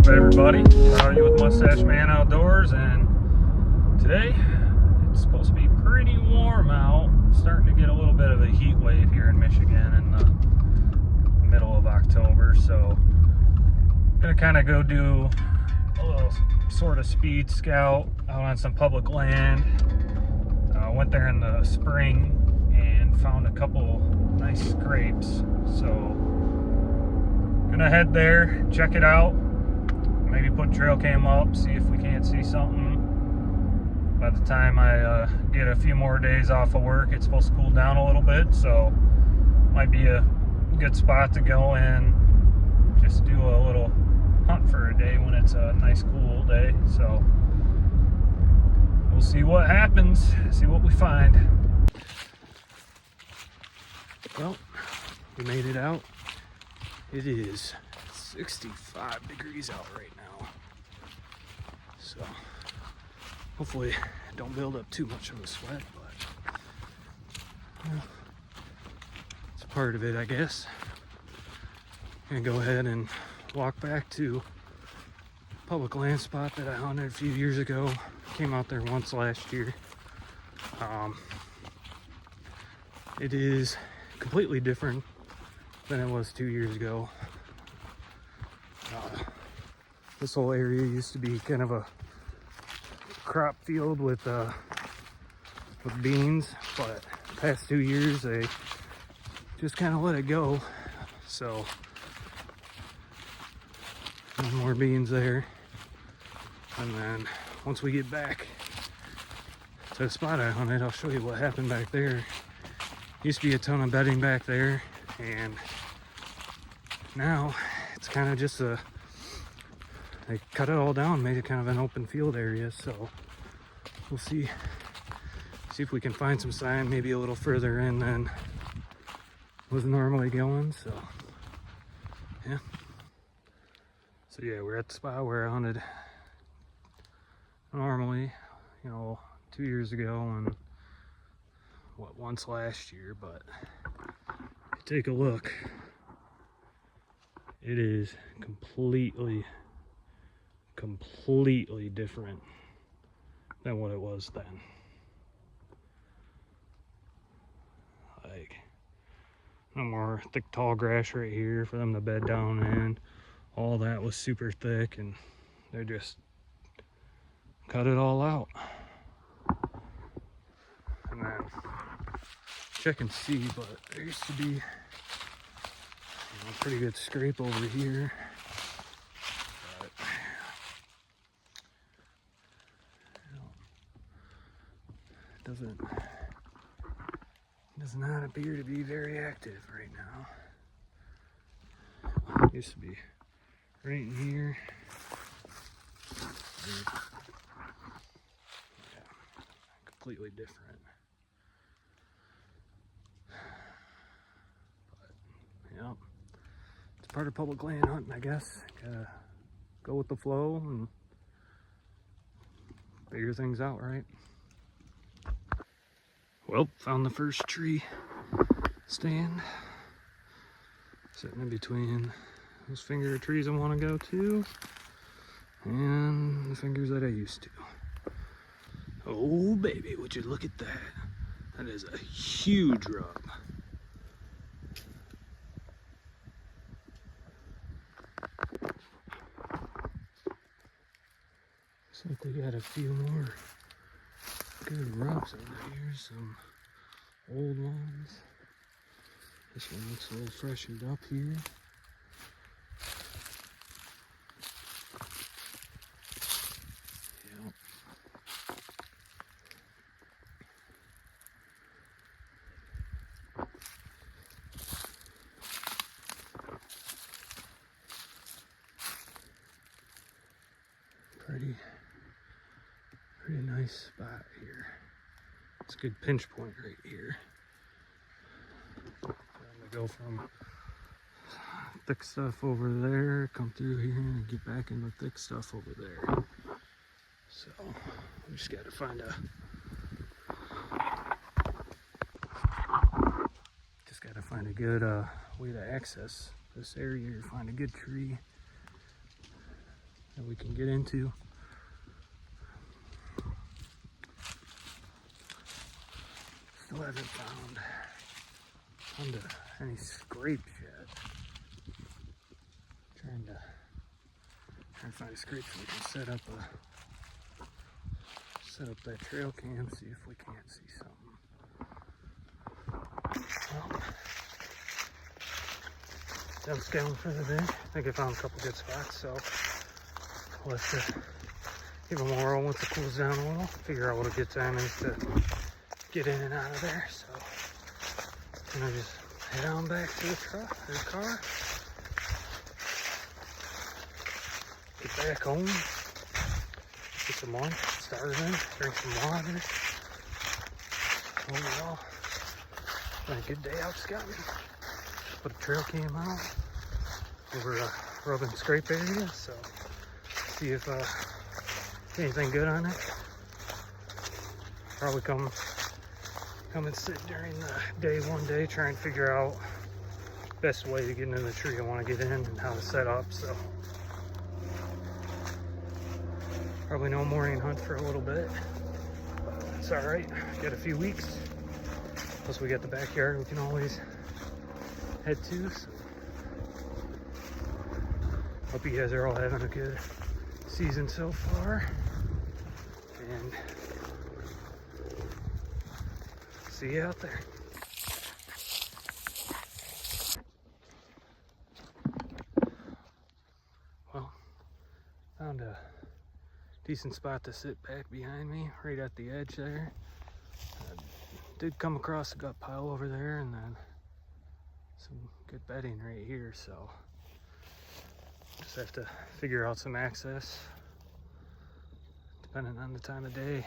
up, everybody? How are you with Mustache Man Outdoors? And today it's supposed to be pretty warm out. Starting to get a little bit of a heat wave here in Michigan in the middle of October. So I'm gonna kind of go do a little sort of speed scout out on some public land. Went there in the spring and found a couple nice scrapes. So gonna head there, check it out, maybe put trail cam up, see if we can't see something. By the time I get a few more days off of work, it's supposed to cool down a little bit, so might be a good spot to go and just do a little hunt for a day when it's a nice cool day. So we'll see what happens, see what we find. Well, we made it out. It is 65 degrees out right now, so hopefully don't build up too much of a sweat, but well, it's part of it, I guess. I'm gonna go ahead and walk back to a public land spot that I hunted a few years ago. Came out there once last year. It is completely different than it was 2 years ago. This whole area used to be kind of a crop field with beans, but the past 2 years they just kind of let it go. So no more beans there. And then once we get back to the spot I hunted, I'll show you what happened back there. Used to be a ton of bedding back there, and now it's kind of just they cut it all down, made it kind of an open field area. So we'll see if we can find some sign maybe a little further in than was normally going. So yeah, we're at the spot where I hunted normally, 2 years ago and once last year. But take a look, it is completely different than what it was then. Like, no more thick tall grass right here for them to bed down in. All that was super thick, and they just cut it all out. And then check and see, but there used to be a pretty good scrape over here. But it does not appear to be very active right now. It used to be right in here. Yeah, completely different. But yeah, it's part of public land hunting, I guess. Gotta go with the flow and figure things out, right? Well, found the first tree stand, sitting in between those finger of trees I want to go to and the fingers that I used to. Oh baby, would you look at that? That is a huge rub. Looks like we got a few more good rubs over here, some old ones. This one looks a little freshened up here. Yep. Pretty nice spot here. It's a good pinch point right here. I'm gonna go from thick stuff over there, come through here, and get back into thick stuff over there. So we just gotta find a good way to access this area, or find a good tree. that we can get into. Still haven't found any scrapes yet. Trying to find a scrape so we can set up that trail cam, see if we can't see something. Well, done scouting for the day. I think I found a couple good spots, so we'll have to give them a whirl once it cools down a little. Figure out what a good time is to get in and out of there. So I'm gonna just head on back to the car. Get back home. Get some lunch, starving, drink some water. Overall, been a good day out scouting. Put a trail cam out over a rub and scrape area, so see if anything good on it. Probably come and sit during the day one day, try and figure out best way to get into the tree I want to get in and how to set up. So probably no morning hunt for a little bit, but it's all right. Got a few weeks. Plus we got the backyard we can always head to. So hope you guys are all having a good season so far, and see you out there. Well, found a decent spot to sit back behind me, right at the edge there. Did come across a gut pile over there, and then some good bedding right here, so just have to figure out some access depending on the time of day.